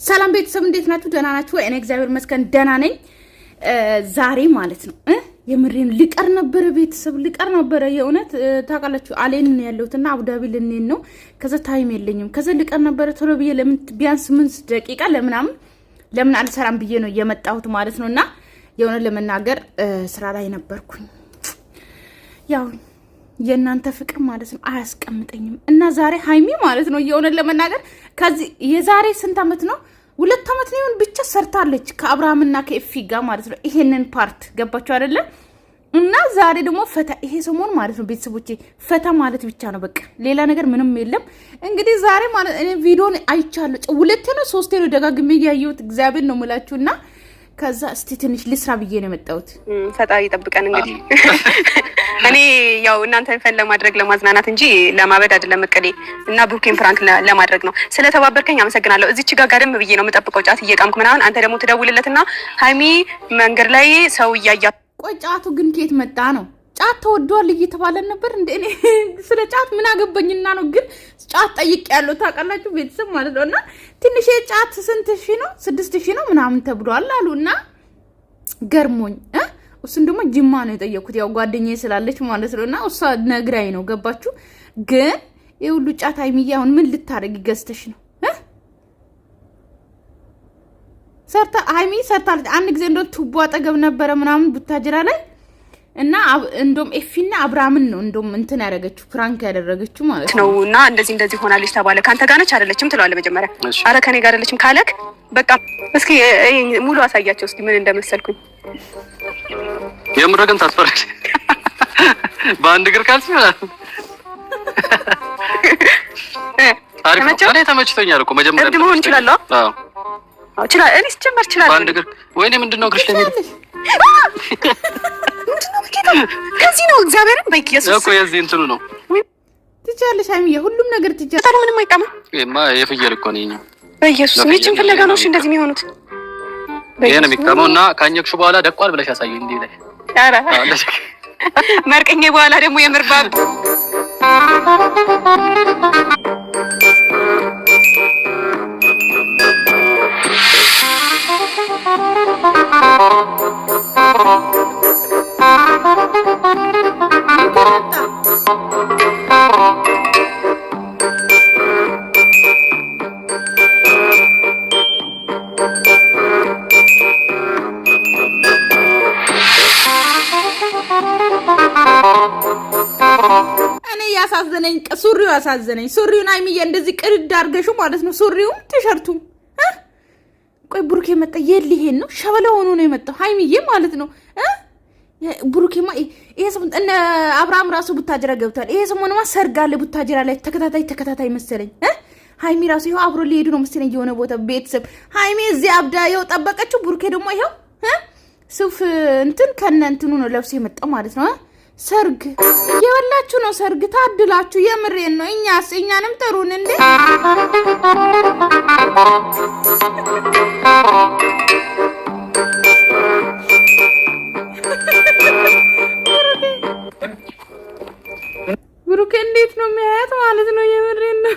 ሰላም ቤተሰብ እንዴት ናችሁ? ደህና ናችሁ? እኔ እግዚአብሔር ይመስገን ደህና ነኝ። ዛሬ ማለት ነው የምሬን ልቀር ነበር ቤተሰብ ልቀር ነበር የእውነት ታውቃላችሁ አሌን ያለውትና አቡዳቢ ልንሄድ ነው። ከዛ ታይም የለኝም። ከዛ ልቀር ነበር ቶሎ ብዬ ለምን ቢያንስ 8 ደቂቃ ለምን አልሰራም ብዬ ነው የመጣሁት ማለት ነውና የሆነ ለመናገር ስራ ላይ ነበርኩኝ። ያው የእናንተ ፍቅር ማለት ነው አያስቀምጠኝም እና ዛሬ ሃይሚ ማለት ነው የሆነ ለመናገር ከዚህ የዛሬ ስንት አመት ነው 2 አመት ነው ብቻ ሰርታለች ከአብርሃምና ከኤፊ ጋር ማለት ነው። ይሄንን ፓርት ገባችሁ አይደለ? እና ዛሬ ደግሞ ፈታ ይሄ ሰሞን ማለት ነው ቤተሰቦቼ ፈታ ማለት ብቻ ነው በቃ ሌላ ነገር ምንም የለም። እንግዲህ ዛሬ ማለት እኔ ቪዲዮን አይቻለሁ 2 ነው 3 ነው ደጋግሜ ያየሁት እግዚአብሔር ነው የምላችሁና ከዛ እስቲ ትንሽ ልስራ ብዬ ነው የመጣሁት። ፈጣሪ ይጠብቀን እንግዲህ እኔ ያው እናንተን ፈን ለማድረግ ለማዝናናት እንጂ ለማበድ አይደለም እቅዴ እና ብሩኬን ፍራንክ ለማድረግ ነው። ስለተባበርከኝ አመሰግናለሁ። እዚች ጋር ጋርም ብዬ ነው የምጠብቀው ጫት እየቃምኩ ምናምን አንተ ደግሞ ትደውልለትና ሃይሚ መንገድ ላይ ሰው እያያ ቆይ ጫቱ ግን ከየት መጣ ነው? ጫት ተወዷል እየተባለ ነበር እንዴ? እኔ ስለ ጫት ምን አገባኝና ነው? ግን ጫት ጠይቅ ያለው ታውቃላችሁ ቤተሰብ ማለት ነውና ትንሽ ጫት ስንት ሺህ ነው 6000 ነው ምናምን ተብሏል አሉና ገርሞኝ እሱን ደግሞ ጅማ ነው የጠየኩት ያው ጓደኛዬ ስላለች ማለት ነውና እሷ ነግራይ ነው ገባችሁ። ግን የሁሉ ጫት ሃይሚዬ አሁን ምን ልታረግ ገዝተሽ ነው ሰርታ ሃይሚ ሰርታለች። አንድ ጊዜ እንደው ቱቦ አጠገብ ነበረ ምናምን ቡታጅራ ላይ እና እንደም ኤፊና አብርሃምን ነው እንደም እንትን ያደረገችው ፍራንክ ያደረገችው ማለት ነውና እንደዚህ ሆናለች ተባለ። ካንተ ጋር ነች አይደለችም ትላለህ መጀመሪያ። አረ ከኔ ጋር አይደለችም ካለክ በቃ እስኪ ሙሉ አሳያቸው እስኪ ምን እንደመሰልኩኝ። የምረገን ታስፈራሽ በአንድ እግር ካልሲ ማለት አሪፍ ተመችቶኛል እኮ መጀመሪያ ደግሞ እንችላለን። አዎ ይችላል። እኔ ስጀምር ይችላል። በአንድ እግር ወይኔ ምንድነው እግርሽ ለምን ከዚህ ነው እግዚአብሔርን በኢየሱስ እኮ የዚህ እንትኑ ነው ትቻለሽ ሃይሚዬ ሁሉም ነገር ትቻለሽ። ታዲያ ምንም አይጣማ የማ የፍየል እኮ ነኝ በኢየሱስ ምንጭን ፍለጋ ነው እንደዚህ የሚሆኑት ይሄ ነው የሚቀመውና ካኘክሽ በኋላ ደቋል ብለሽ ያሳየኝ እንዴ ላይ ኧረ መርቀኛ በኋላ ደግሞ የምርባብ ያሳዘነኝ ሱሪው ያሳዘነኝ ሱሪውን ሃይሚዬ እንደዚህ ቅርድ አድርገሽው ማለት ነው ሱሪውም ቲሸርቱም ቆይ ብሩኬ መጣ ይሄን ነው ሸበለ ሆኖ ነው የመጣው ሃይሚዬ ማለት ነው ብሩኬማ ይሄ ሰሞን እነ አብርሃም ራሱ ቡታጅራ ገብቷል። ይሄ ሰሞንማ ሰርግ አለ ቡታጅራ ላይ ተከታታይ መሰለኝ ሃይሚ ራሱ ይሄው አብሮ ሊሄዱ ነው መሰለኝ የሆነ ቦታ ቤተሰብ ሃይሚ እዚህ አብዳ ይሄው ጠበቀችው። ብሩኬ ደግሞ ይሄው ሱፍ እንትን ከነ እንትኑ ነው ለብሶ የመጣው ማለት ነው። ሰርግ እየበላችሁ ነው ሰርግ ታድላችሁ የምሬን ነው። እኛንም ጥሩን እንዴ ብሩኬ እንዴት ነው የሚያያት ማለት ነው የምሬን ነው።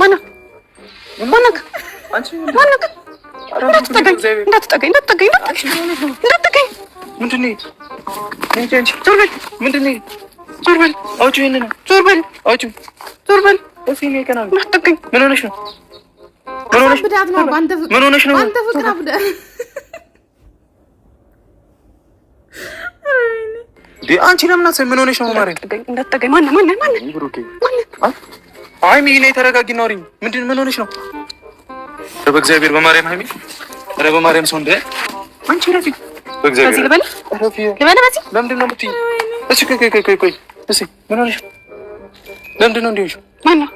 ማነው እንዳትጠጋኝ ምንድነው ምን ሆነሽ ነው? አንተ ፍቅር አብዳ አንቺ ለምን አትሰሚ? ምን ሆነሽ ነው? ማርያም እንዳትጠጋኝ ማነው ብሩኬ ሃይሚ ነይ ተረጋጊ ነው አውሪኝ። ምን ሆነሽ ነው? በእግዚአብሔር በማርያም ሃይሚ ኧረ በማርያም ሰው እንደ አንቺ ረፊ በእግዚአብሔር በዚህ ልበል በዚህ ለምንድን ነው የምትይኝ? እሺ ቆይ እሺ ምን ሆነሽ? ለምንድን ነው እንደሆነሽ? ማነው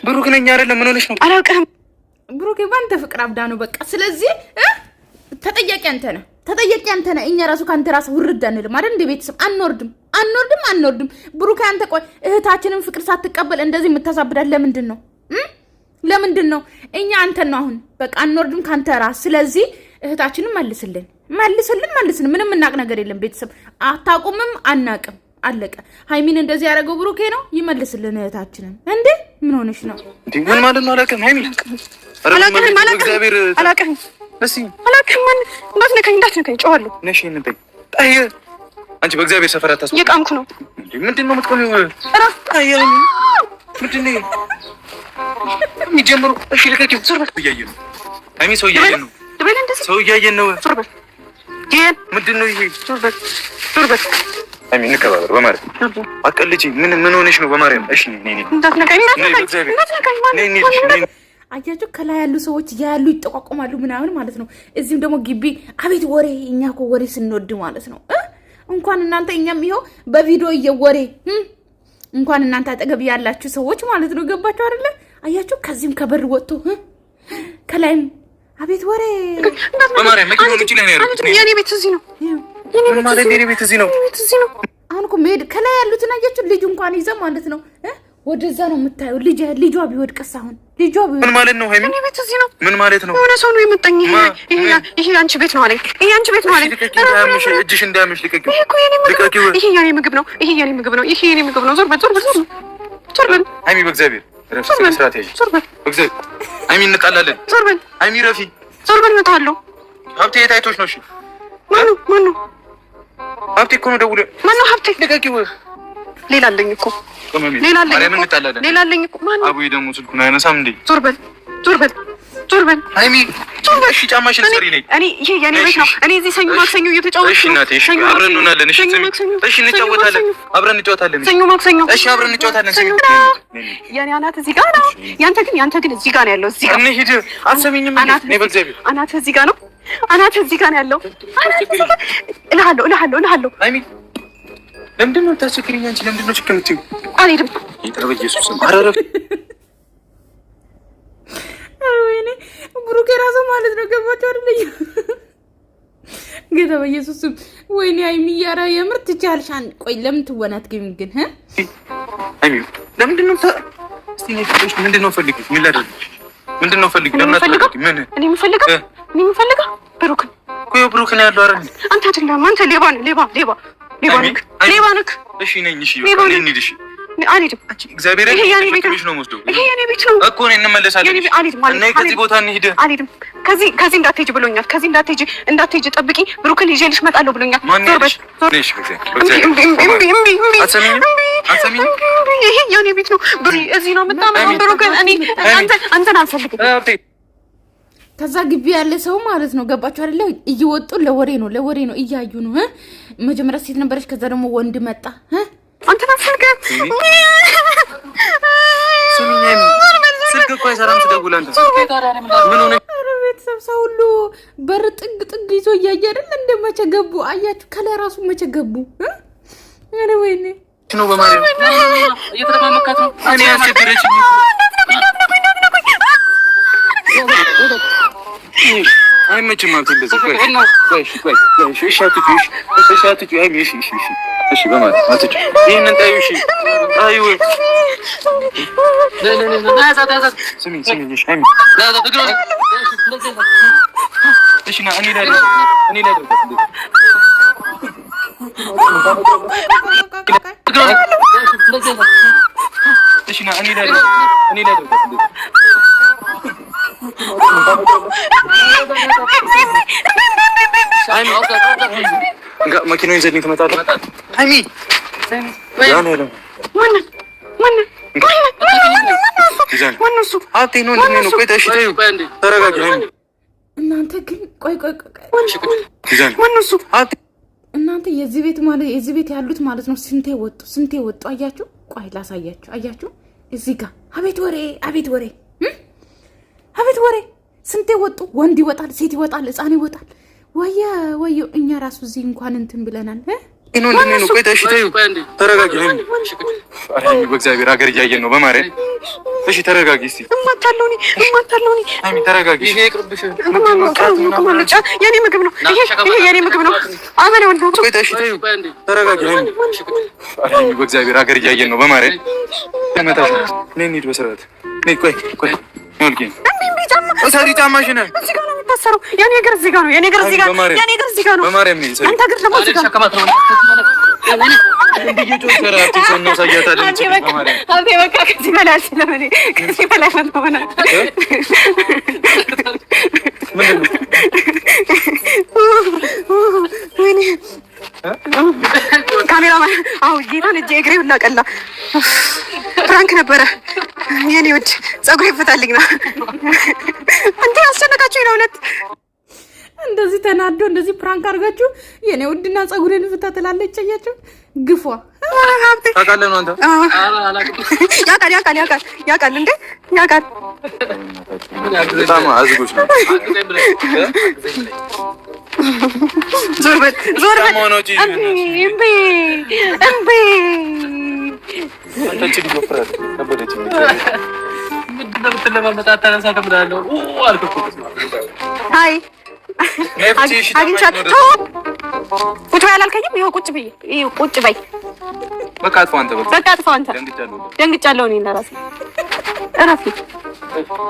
ብሩክ ነኝ አይደለም። ምን ሆነሽ ነው? አላውቅም። ብሩክ ባንተ ፍቅር አብዳ ነው በቃ። ስለዚህ ተጠያቂ አንተ ነህ። እኛ ራሱ ካንተ ራስ ውርድ አንልም አይደል? እንደ ቤተሰብ አንወርድም። ብሩክ አንተ ቆይ እህታችንን ፍቅር ሳትቀበል እንደዚህ የምታሳብዳት ለምንድን ነው? እኛ አንተ ነው አሁን በቃ አንወርድም ካንተ ራስ። ስለዚህ እህታችንን መልስልን። ምንም እናቅ ነገር የለም ቤተሰብ አታቁምም አናቅም አለቀ። ሃይሚን እንደዚህ ያደረገው ብሩኬ ነው። ይመልስልን እህታችንን እንዴ ምን ሆነሽ ነው? ምን ማለት ነው? አላውቅም ሃይሚ አላውቅም እንዳትነካኝ ጨዋለሁ ነሽ እንበይ ጣይ አንቺ በእግዚአብሔር ሰፈር አታስብ የቃምኩ ነው ምንድን ነው የምትቆሚው ጣይ ምንድን ነው የሚጀምሩ እሺ ልቀቂው ዞርበል እያየን ነው ሃይሚ ሰው እያየን ነው ሰው እያየን ነው ዞርበል ምንድን ነው ይሄ ዞርበል ሃይሚ እንከባበር በማርያም አቀልጂ ምን ሆነሽ ነው በማርያም እሺ ነኝ እንዳትነካኝ አያችሁ ከላይ ያሉ ሰዎች ያሉ ይጠቋቆማሉ ምናምን ማለት ነው። እዚህም ደግሞ ግቢ አቤት ወሬ እኛ እኮ ወሬ ስንወድ ማለት ነው። እንኳን እናንተ እኛም ይኸው በቪዲዮ እየወሬ እንኳን እናንተ አጠገብ ያላችሁ ሰዎች ማለት ነው። ገባችሁ አይደለ? አያችሁ ከዚህም ከበር ወጥቶ ከላይም አቤት ወሬ በማርያም መኪናው ልጅ ላይ ነው ያለው። የኔ ቤት እዚህ ነው። የኔ ቤት እዚህ ነው። አሁን እኮ መሄድ ከላይ ያሉትን አያችሁ ልጅ እንኳን ይዘ ማለት ነው ወደዛ ነው የምታየው። ልጇ ቢወድቅስ አሁን ልጇ ቢወድቅ ምን ማለት ነው? ሃይሚ እኔ ቤት እዚህ ነው። ምን ማለት ነው? የሆነ ሰው ነው የመጣኝ። ይሄ አንቺ ቤት ነው አለኝ። ይሄ አንቺ ቤት ነው አለኝ። እጅሽ እንዳያምሽ ልቀቂው። ይሄ የኔ ምግብ ነው። ይሄ የኔ ምግብ ነው። ዞር በል ሃይሚ በእግዚአብሔር ረፍት ስራት ያዥ። በእግዚአብሔር ሃይሚ እንጣላለን። ዞር በል ሃይሚ ረፊ ዞር በል እመታለሁ። ሀብቴ የት አይቶሽ ነው? እሺ ማነው ሀብቴ እኮ ነው ደውሎ ማነው ሀብቴ? ልቀቂው። ሌላ አለኝ እኮ ሌላ አለኝ እኮ ማነው? አቡዬ ደግሞ ስልኩን አያነሳም እንዴ? ዞር በል ሃይሚ እሺ ጫማሽን ሰሪ ነኝ። እኔ ይሄ የኔ ቤት ነው። እኔ እዚህ ሰኞ ማክሰኞ እየተጫወትኩ እሺ እናቴ እሺ አብረን እንሆናለን። እሺ እንጫወታለን። አብረን እንጫወታለን። ሰኞ ማክሰኞ እሺ አብረን እንጫወታለን። የኔ አናት እዚህ ጋር ነው። ያንተ ግን እዚህ ጋር ነው ያለው። እዚህ ጋር እንሂድ። አትሰሚኝም እንዴ? እኔ በእግዚአብሔር አናት እዚህ ጋር ነው። አናት እዚህ ጋር ነው ያለው። እልሃለሁ ሃይሚ ለምንድን ነው የምታስቸግሪኝ? አንቺ ለምንድን ነው ችግር የምትይው? አልሄድም። ይጠረበ ኢየሱስ አረረፍ ወይኔ ብሩክ ራሱ ማለት ነው። ገባችሁ አይደል? ጌታ በኢየሱስ ወይኔ ሃይሚ ያራ የምር ትቻልሽ። ቆይ ለምን ትወናት ግን ሃይሚ ለምንድን ነው እስቲ ነው ፍቅርሽ ምንድን ነው ፈልጊ? ምን ላድርግ? ምንድን ነው ፈልጊ? ለምን አትፈልጊ? ምን እኔ የምፈልገው ብሩክን ብሩክን ያለው አይደል? አንተ አይደለም። አንተ ሌባ ነህ። እሺ ነኝ። እሺ እንሂድ። እሺ አልሄድም። እግዚአብሔር ይሄ የኔ ቤት ነው እኮ ነው። እንመለሳለን። እና ከዚህ ቦታ እንሂድ። አልሄድም። ከዚህ እንዳትሄጂ ብሎኛል። ከዚህ እንዳትሄጂ ጠብቂ፣ ብሩክን ይዤልሽ እመጣለሁ ብሎኛል። ይሄ የኔ ቤት ነው። እዚህ ነው የምታመጣው ብሩክን። አንተን አልፈልግም። ከዛ ግቢ ያለ ሰው ማለት ነው። ገባችሁ አይደለ? እየወጡ ለወሬ ነው እያዩ ነው። መጀመሪያ ሴት ነበረች፣ ከዛ ደግሞ ወንድ መጣ። አንተን አልፈልግም። ስልክ እኮ አይሰራም። ትደውል አንተ ምን ሆነ? ቤተሰብ ሰው ሁሉ በር ጥግ ይዞ እያየ አይደል? እንደመቼ ገቡ አያችሁ? ከላይ ራሱ መቼ ገቡ? አረ ወይኔ ነው በማርያም እየተደማመካት ነው። እኔ ያስቸገረች አይመችም ማለት እንደዚህ እሺ በማለት አትጭ ይሄንን ታዩ። እሺ ታዩ ስሚኝ እሺ ሃይሚ እሺ ና እኔ ላይ እሺ ና እኔ ላይ መኪናው ይዘልኝ ትመጣለህ። ሃይሚ እናንተ ግን ቆይ እናንተ የዚህ ቤት ያሉት ማለት ነው። ስንቴ ወጡ አያችሁ? ቆይ ላሳያችሁ። አያችሁ እዚህ ጋር አቤት ወሬ ስንቴ ወጡ። ወንድ ይወጣል፣ ሴት ይወጣል፣ ህፃን ይወጣል። ወየ እኛ ራሱ እዚህ እንኳን እንትን ብለናል። ተረጋጊ። በእግዚአብሔር ሀገር እያየን ነው። በማርያም እሺ ተረጋጊ። እስኪ እማታለሁ እኔ ሃይሚ ተረጋጊ። የኔ ምግብ ነው። ይሄ የኔ ምግብ ነው። አመነ ወንድ ነው። ተረጋጊ። ሃይሚ በእግዚአብሔር ሀገር እያየን ነው። በማርያም ተመታሽ። ነይ እንሂድ በስርዓት ነይ። ቆይ እሳሪ ጫማሽን እዚህ ጋር ነው የሚታሰረው። የኔ እግር እዚህ ጋር ነው። የኔ እግር እዚህ ጋር ነው። በማርያም አንተ እግር ደግሞ እዚህ ጋር ነው። በቃ ከዚህ በላይ ስለምን ከዚህ በላይ ሆነ ካሜራማን ጌታን እጄ እግሬ ሁላ ቀላ። ፍራንክ ነበረ የኔ ውድ ፀጉሬ ይፈታልኝ ነው እንዴ አስጨነቃችሁኝ ነው እውነት። እንደዚህ ተናዶ እንደዚህ ፕራንክ አድርጋችሁ የኔ ውድና ፀጉሬን ፍታ ትላለች። አያችሁ ግፏ ታውቃለህ ነው አንተ ያውቃል እንዴ ያውቃል። በጣም አዝጎች ነው። ዞር በል እምቢ አንተ ችግር ይፈራል ከበደች ምንድነው የምትለማመጣት? ተነሳ ተብላለሁ አልኩ እኮ አይ አግኝቻት ቁጭ በይ አላልከኝም? ይኸው ቁጭ በይ ይኸው ቁጭ በይ። በቃ አጥፋው አንተ በቃ አጥፋው አንተ። ደንግጫለሁ እኔ ለራሴ። እረፊ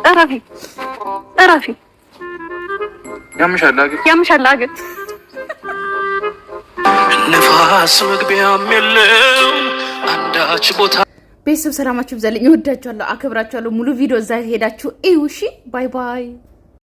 እረፊ እረፊ። ያምሻል አግጥ ንፋስ መግቢያም የለው አንዳች ቦታ። ቤተሰብ ሰላማችሁ ይብዛልኝ። እወዳችኋለሁ፣ አከብራችኋለሁ። ሙሉ ቪዲዮ እዛ ሄዳችሁ እዩ። እሺ ባይ ባይ።